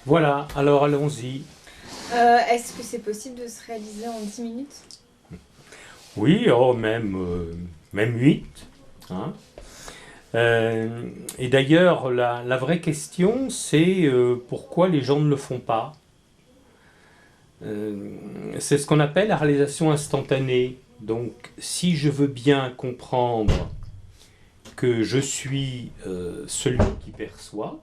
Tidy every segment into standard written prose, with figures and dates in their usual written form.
Voilà, alors allons-y. Est-ce que c'est possible de se réaliser en 10 minutes? Oui, oh, même 8. Hein. Et d'ailleurs, la vraie question, c'est pourquoi les gens ne le font pas. C'est ce qu'on appelle la réalisation instantanée. Donc, si je veux bien comprendre que je suis celui qui perçoit,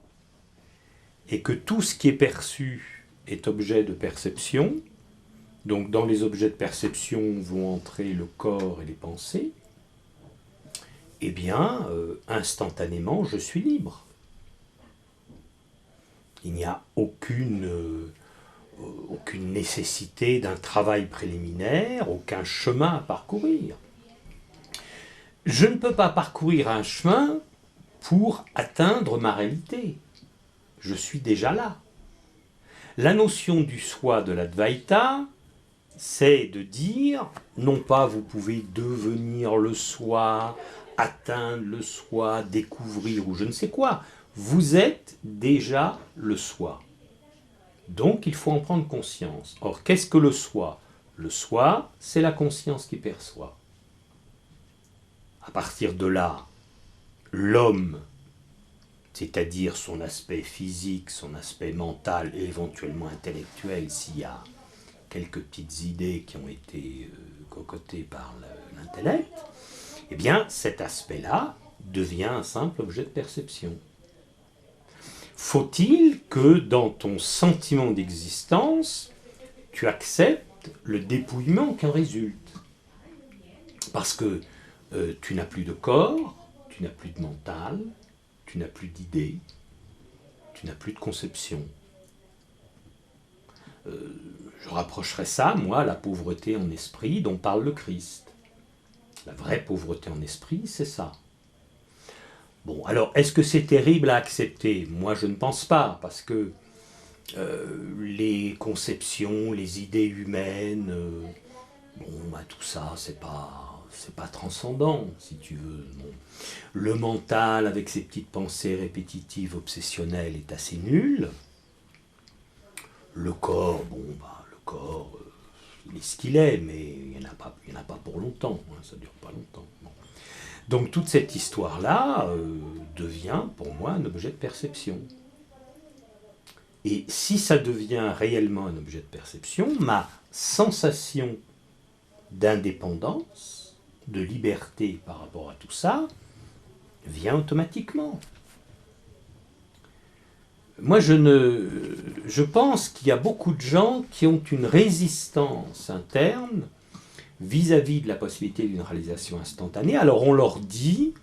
et que tout ce qui est perçu est objet de perception, donc dans les objets de perception vont entrer le corps et les pensées, eh bien, instantanément, je suis libre. Il n'y a aucune nécessité d'un travail préliminaire, aucun chemin à parcourir. Je ne peux pas parcourir un chemin pour atteindre ma réalité. Je suis déjà là. La notion du soi de l'Advaita, c'est de dire, non pas vous pouvez devenir le soi, atteindre le soi, découvrir ou je ne sais quoi. Vous êtes déjà le soi. Donc il faut en prendre conscience. Or, qu'est-ce que le soi? Le soi, c'est la conscience qui perçoit. À partir de là, l'homme, c'est-à-dire son aspect physique, son aspect mental et éventuellement intellectuel, s'il y a quelques petites idées qui ont été cocotées par l'intellect, eh bien cet aspect-là devient un simple objet de perception. Faut-il que dans ton sentiment d'existence, tu acceptes le dépouillement qui en résulte? Parce que tu n'as plus de corps, tu n'as plus de mental, tu n'as plus d'idées, tu n'as plus de conception. Je rapprocherais ça, moi, à la pauvreté en esprit dont parle le Christ. La vraie pauvreté en esprit, c'est ça. Bon, alors, est-ce que c'est terrible à accepter? Moi, je ne pense pas, parce que les conceptions, les idées humaines, bon, bah, tout ça, c'est pas transcendant, si tu veux. Bon. Le mental, avec ses petites pensées répétitives, obsessionnelles, est assez nul. Le corps, bon, bah, le corps, il est ce qu'il est, mais il n'y en a pas pour longtemps, hein, ça ne dure pas longtemps. Bon. Donc toute cette histoire-là devient pour moi un objet de perception. Et si ça devient réellement un objet de perception, ma sensation d'indépendance, de liberté par rapport à tout ça, vient automatiquement. Moi, je pense qu'il y a beaucoup de gens qui ont une résistance interne vis-à-vis de la possibilité d'une réalisation instantanée. Alors on leur dit,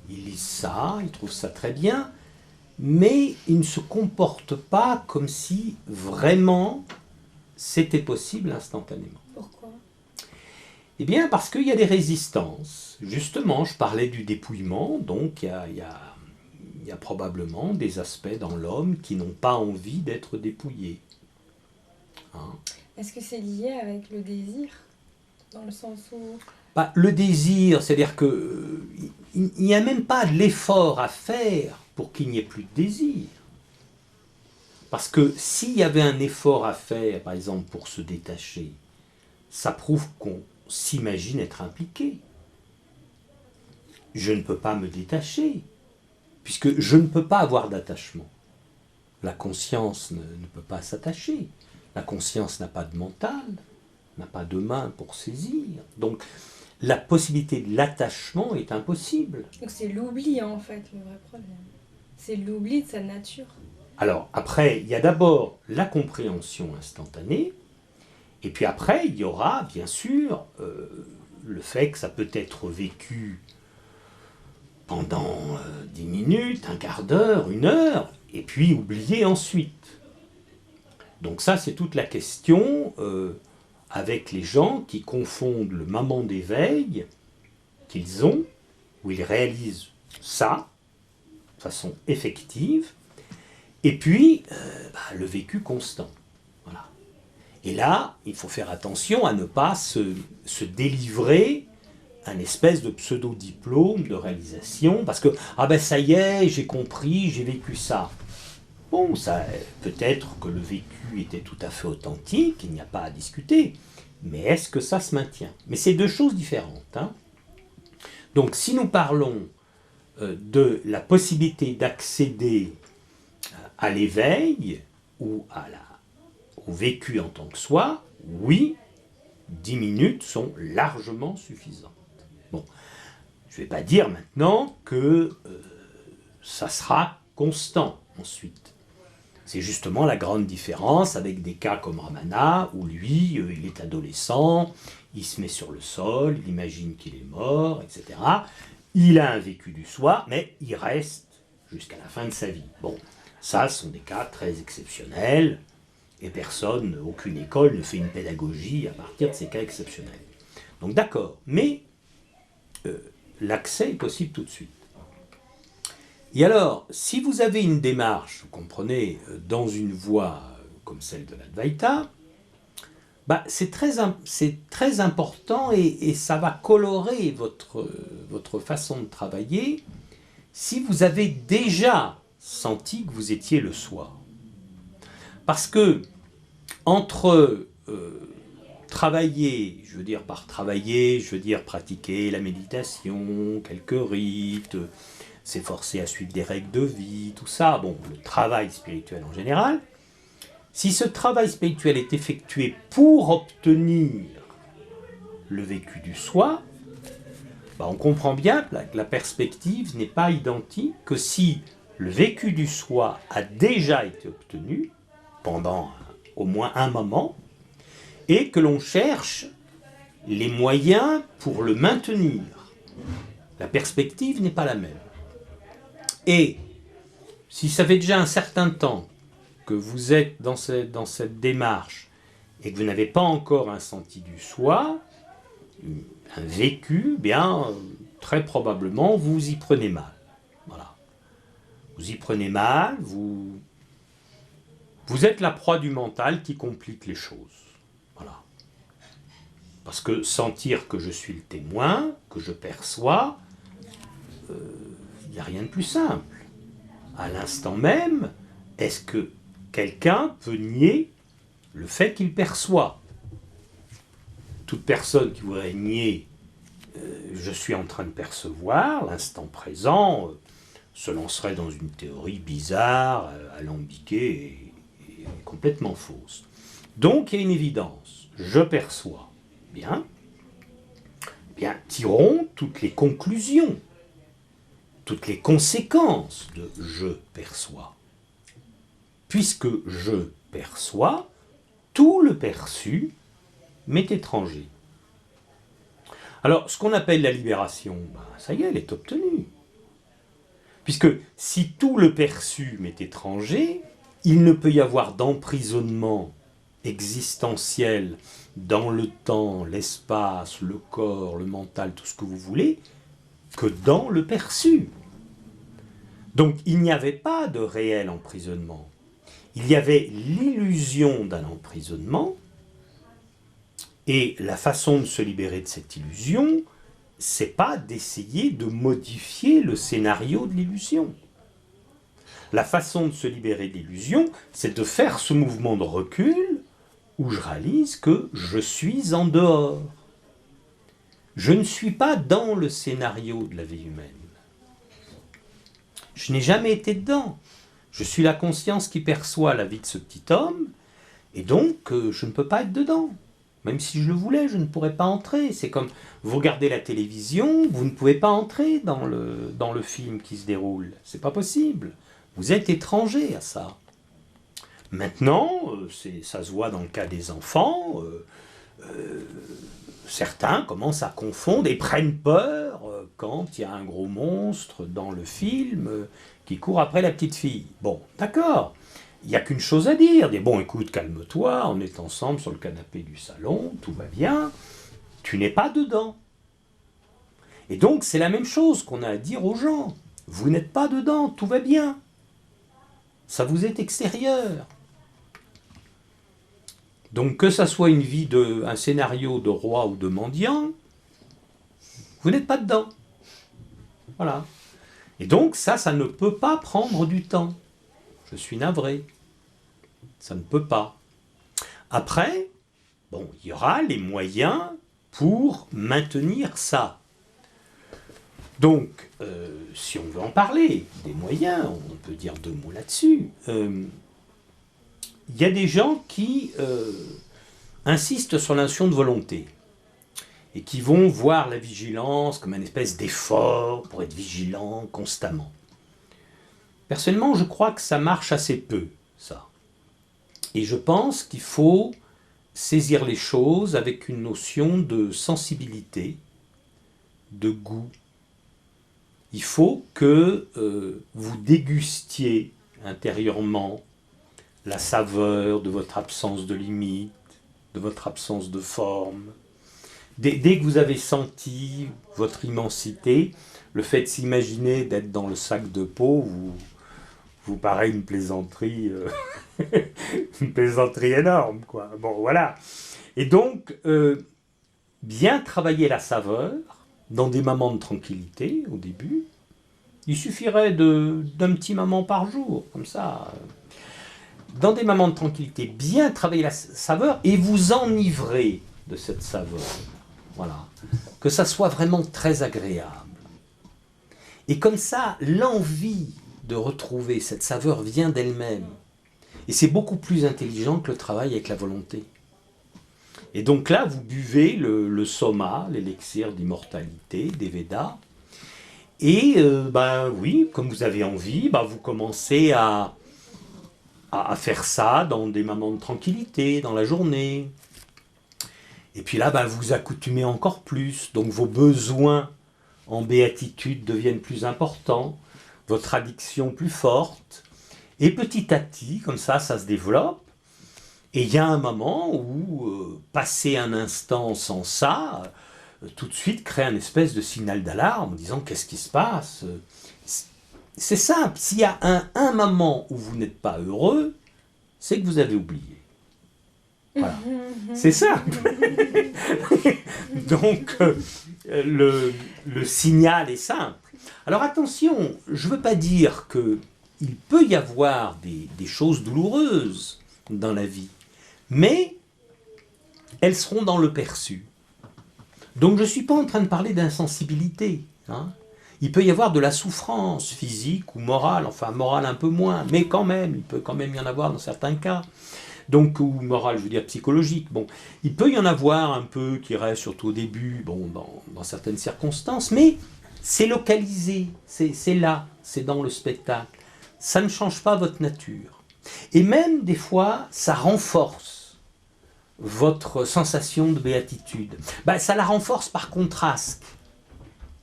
ils lisent ça, ils trouvent ça très bien, mais ils ne se comportent pas comme si vraiment c'était possible instantanément. Pourquoi? Eh bien parce qu'il y a des résistances. Justement, je parlais du dépouillement, donc il y a probablement des aspects dans l'homme qui n'ont pas envie d'être dépouillés. Hein? Est-ce que c'est lié avec le désir? Dans le sens où... Bah, le désir, c'est-à-dire que il n'y a même pas de l'effort à faire pour qu'il n'y ait plus de désir. Parce que s'il y avait un effort à faire, par exemple, pour se détacher, ça prouve qu'on s'imagine être impliqué. Je ne peux pas me détacher, puisque je ne peux pas avoir d'attachement. La conscience ne peut pas s'attacher. La conscience n'a pas de mental, n'a pas de main pour saisir. Donc la possibilité de l'attachement est impossible. Donc c'est l'oubli en fait le vrai problème. C'est l'oubli de sa nature. Alors après, il y a d'abord la compréhension instantanée, et puis après, il y aura bien sûr le fait que ça peut être vécu pendant 10 minutes, un quart d'heure, une heure, et puis oublié ensuite. Donc ça, c'est toute la question avec les gens qui confondent le moment d'éveil qu'ils ont, où ils réalisent ça, de façon effective, et puis le vécu constant. Voilà. Et là, il faut faire attention à ne pas se délivrer un espèce de pseudo-diplôme de réalisation, parce que, ah ben ça y est, j'ai compris, j'ai vécu ça. Bon, ça peut-être que le vécu était tout à fait authentique, il n'y a pas à discuter, mais est-ce que ça se maintient? Mais c'est deux choses différentes. Hein. Donc si nous parlons de la possibilité d'accéder à l'éveil ou au vécu en tant que soi, oui, 10 minutes sont largement suffisantes. Bon, je ne vais pas dire maintenant que ça sera constant ensuite. C'est justement la grande différence avec des cas comme Ramana, où lui, il est adolescent, il se met sur le sol, il imagine qu'il est mort, etc. Il a un vécu du soi, mais il reste jusqu'à la fin de sa vie. Bon, ça, ce sont des cas très exceptionnels, et personne, aucune école ne fait une pédagogie à partir de ces cas exceptionnels. Donc d'accord, mais l'accès est possible tout de suite. Et alors, si vous avez une démarche, vous comprenez, dans une voie comme celle de l'Advaita, bah, c'est très important et ça va colorer votre façon de travailler si vous avez déjà senti que vous étiez le soi. Parce que entre travailler, je veux dire par travailler, je veux dire pratiquer la méditation, quelques rites, s'efforcer à suivre des règles de vie, tout ça, bon, le travail spirituel en général, si ce travail spirituel est effectué pour obtenir le vécu du soi, bah on comprend bien que la perspective n'est pas identique que si le vécu du soi a déjà été obtenu pendant au moins un moment et que l'on cherche les moyens pour le maintenir. La perspective n'est pas la même. Et si ça fait déjà un certain temps que vous êtes dans cette démarche et que vous n'avez pas encore un senti du soi, un vécu, bien très probablement vous y prenez mal. Voilà. Vous y prenez mal, vous êtes la proie du mental qui complique les choses. Voilà. Parce que sentir que je suis le témoin, que je perçois, il n'y a rien de plus simple. À l'instant même, est-ce que quelqu'un peut nier le fait qu'il perçoit? Toute personne qui voudrait nier je suis en train de percevoir, l'instant présent, se lancerait dans une théorie bizarre, alambiquée et complètement fausse. Donc il y a une évidence, je perçois. Bien, tirons toutes les conclusions, toutes les conséquences de je perçois. Puisque je perçois, tout le perçu m'est étranger. Alors, ce qu'on appelle la libération, ça y est, elle est obtenue. Puisque si tout le perçu m'est étranger, il ne peut y avoir d'emprisonnement existentiel dans le temps, l'espace, le corps, le mental, tout ce que vous voulez, que dans le perçu. Donc, il n'y avait pas de réel emprisonnement. Il y avait l'illusion d'un emprisonnement, et la façon de se libérer de cette illusion, c'est pas d'essayer de modifier le scénario de l'illusion. La façon de se libérer de l'illusion, c'est de faire ce mouvement de recul où je réalise que je suis en dehors. Je ne suis pas dans le scénario de la vie humaine. Je n'ai jamais été dedans. Je suis la conscience qui perçoit la vie de ce petit homme, et donc je ne peux pas être dedans. Même si je le voulais, je ne pourrais pas entrer. C'est comme vous regardez la télévision, vous ne pouvez pas entrer dans le film qui se déroule. C'est pas possible. Vous êtes étranger à ça. Maintenant, ça se voit dans le cas des enfants, certains commencent à confondre et prennent peur quand il y a un gros monstre dans le film qui court après la petite fille. Bon, d'accord. Il n'y a qu'une chose à dire. Bon, écoute, calme-toi, on est ensemble sur le canapé du salon, tout va bien. Tu n'es pas dedans. Et donc, c'est la même chose qu'on a à dire aux gens. Vous n'êtes pas dedans, tout va bien. Ça vous est extérieur. Donc, que ça soit une vie un scénario de roi ou de mendiant, vous n'êtes pas dedans. Voilà. Et donc, ça ne peut pas prendre du temps. Je suis navré. Ça ne peut pas. Après, bon, il y aura les moyens pour maintenir ça. Donc, si on veut en parler, des moyens, on peut dire 2 mots là-dessus. Il y a des gens qui insistent sur la notion de volonté et qui vont voir la vigilance comme une espèce d'effort pour être vigilant constamment. Personnellement, je crois que ça marche assez peu, ça. Et je pense qu'il faut saisir les choses avec une notion de sensibilité, de goût. Il faut que vous dégustiez intérieurement la saveur de votre absence de limite, de votre absence de forme. Dès que vous avez senti votre immensité, le fait de s'imaginer d'être dans le sac de peau vous paraît une plaisanterie, une plaisanterie énorme, quoi. Bon, voilà. Et donc, bien travailler la saveur dans des moments de tranquillité au début. Il suffirait d'un petit moment par jour, comme ça. Dans des moments de tranquillité, bien travailler la saveur et vous enivrer de cette saveur. Voilà. Que ça soit vraiment très agréable. Et comme ça, l'envie de retrouver cette saveur vient d'elle-même. Et c'est beaucoup plus intelligent que le travail avec la volonté. Et donc là, vous buvez le soma, l'élixir d'immortalité des Védas. Et oui, comme vous avez envie, vous commencez à faire ça dans des moments de tranquillité, dans la journée. Et puis là, vous accoutumez encore plus. Donc vos besoins en béatitude deviennent plus importants, votre addiction plus forte. Et petit à petit, comme ça se développe. Et il y a un moment où passer un instant sans ça, tout de suite crée un espèce de signal d'alarme en disant qu'est-ce qui se passe. C'est simple, s'il y a un moment où vous n'êtes pas heureux, c'est que vous avez oublié. Voilà, c'est simple. Donc le signal est simple. Alors attention, je ne veux pas dire qu'il peut y avoir des choses douloureuses dans la vie, mais elles seront dans le perçu. Donc je ne suis pas en train de parler d'insensibilité. Il peut y avoir de la souffrance physique ou morale, enfin morale un peu moins, mais quand même, il peut quand même y en avoir dans certains cas. Donc, ou morale, je veux dire psychologique. Bon, il peut y en avoir un peu qui reste surtout au début, dans certaines circonstances, mais c'est localisé, c'est là, c'est dans le spectacle. Ça ne change pas votre nature. Et même des fois, ça renforce votre sensation de béatitude. Ça la renforce par contraste.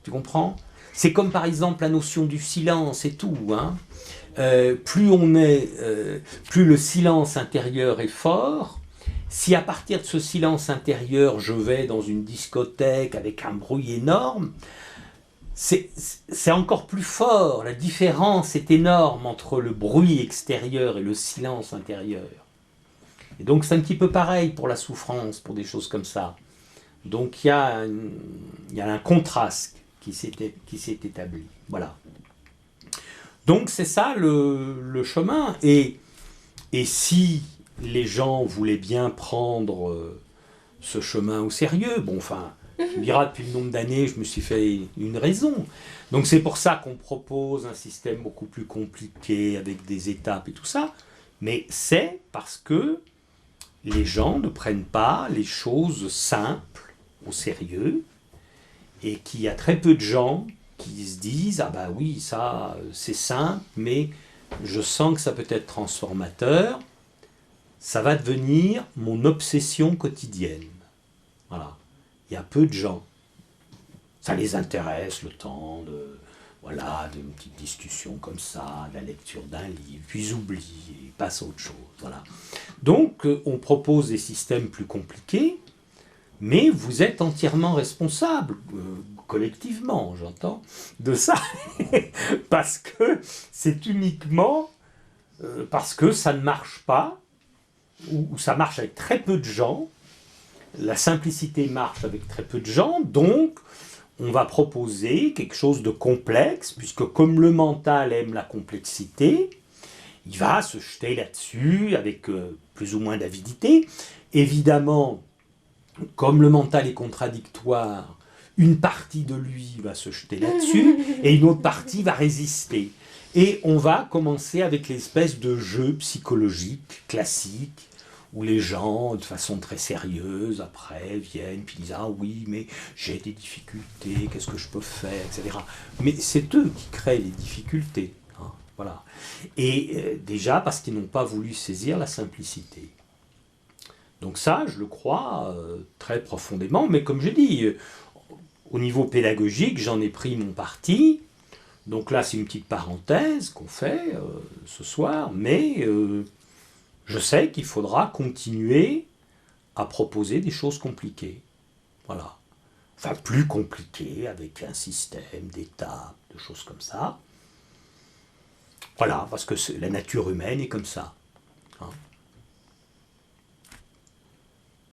Tu comprends ? C'est comme par exemple la notion du silence et tout. Plus le silence intérieur est fort, si à partir de ce silence intérieur, je vais dans une discothèque avec un bruit énorme, c'est encore plus fort. La différence est énorme entre le bruit extérieur et le silence intérieur. Et donc c'est un petit peu pareil pour la souffrance, pour des choses comme ça. Donc il y a un contraste qui s'est établi. Voilà. Donc c'est ça le chemin. Et si les gens voulaient bien prendre ce chemin au sérieux, tu me diras, depuis le nombre d'années, je me suis fait une raison. Donc c'est pour ça qu'on propose un système beaucoup plus compliqué, avec des étapes et tout ça. Mais c'est parce que les gens ne prennent pas les choses simples au sérieux, et qu'il y a très peu de gens qui se disent « Ah oui, ça, c'est simple, mais je sens que ça peut être transformateur. Ça va devenir mon obsession quotidienne. » Voilà. Il y a peu de gens. Ça les intéresse, le temps d'une petite discussion comme ça, de la lecture d'un livre, puis ils oublient, ils passent à autre chose. Voilà. Donc, on propose des systèmes plus compliqués, mais vous êtes entièrement responsable, collectivement, j'entends, de ça. Parce que c'est uniquement parce que ça ne marche pas, ou ça marche avec très peu de gens. La simplicité marche avec très peu de gens, donc on va proposer quelque chose de complexe, puisque comme le mental aime la complexité, il va se jeter là-dessus avec plus ou moins d'avidité. Évidemment, comme le mental est contradictoire, une partie de lui va se jeter là-dessus et une autre partie va résister. Et on va commencer avec l'espèce de jeu psychologique classique où les gens, de façon très sérieuse, après viennent puis disent « Ah oui, mais j'ai des difficultés, qu'est-ce que je peux faire ?» etc. Mais c'est eux qui créent les difficultés. Hein, voilà. Et déjà parce qu'ils n'ont pas voulu saisir la simplicité. Donc ça, je le crois très profondément, mais comme je dis, au niveau pédagogique, j'en ai pris mon parti. Donc là, c'est une petite parenthèse qu'on fait ce soir, mais je sais qu'il faudra continuer à proposer des choses compliquées. Voilà. Enfin, plus compliquées, avec un système d'étapes, de choses comme ça. Voilà, parce que la nature humaine est comme ça. Hein.